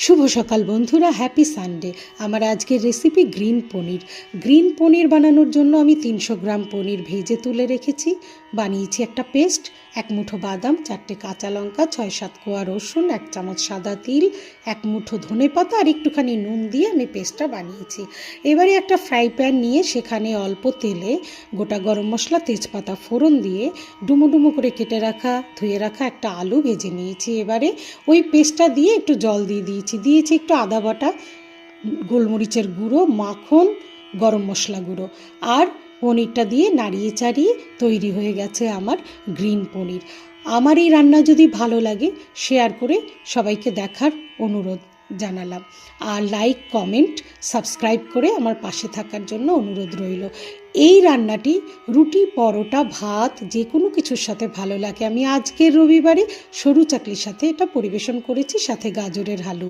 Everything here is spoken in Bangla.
শুভ সকাল বন্ধুরা, হ্যাপি সানডে। আমার আজকের রেসিপি গ্রিন পনির বানানোর জন্য আমি 300 গ্রাম পনির ভেজে তুলে রেখেছি। বানিয়েছি একটা পেস্ট, 1 মুঠো বাদাম, 4টে কাঁচা লঙ্কা, 6-7 কোয়া রসুন, 1 চামচ সাদা তিল, 1 মুঠো ধনে পাতা আর একটুখানি নুন দিয়ে আমি পেস্টটা বানিয়েছি। এবারে একটা ফ্রাই প্যান নিয়ে সেখানে অল্প তেলে গোটা গরম মশলা, তেজপাতা ফোড়ন দিয়ে ডুমো ডুমো করে কেটে রাখা ধুয়ে রাখা একটা আলু ভেজে নিয়েছি। এবারে ওই পেস্টটা দিয়ে একটু জল দিয়ে দিয়েছি একটু আদা বাটা, গোলমরিচের গুঁড়ো, মাখন, গরম মশলা গুঁড়ো আর পনিরটা দিয়ে নাড়িয়ে চাড়িয়ে তৈরি হয়ে গেছে আমার গ্রিন পনির। আমার এই রান্না যদি ভালো লাগে শেয়ার করে সবাইকে দেখার অনুরোধ জানালাম। আর লাইক, কমেন্ট, সাবস্ক্রাইব করে আমার পাশে থাকার জন্য অনুরোধ রইল। এই রান্নাটি রুটি, পরোটা, ভাত যে কোনো কিছুর সাথে ভালো লাগে। আমি আজকের রবিবারে সরু চাকলির সাথে এটা পরিবেশন করেছি, সাথে গাজরের হালুয়া।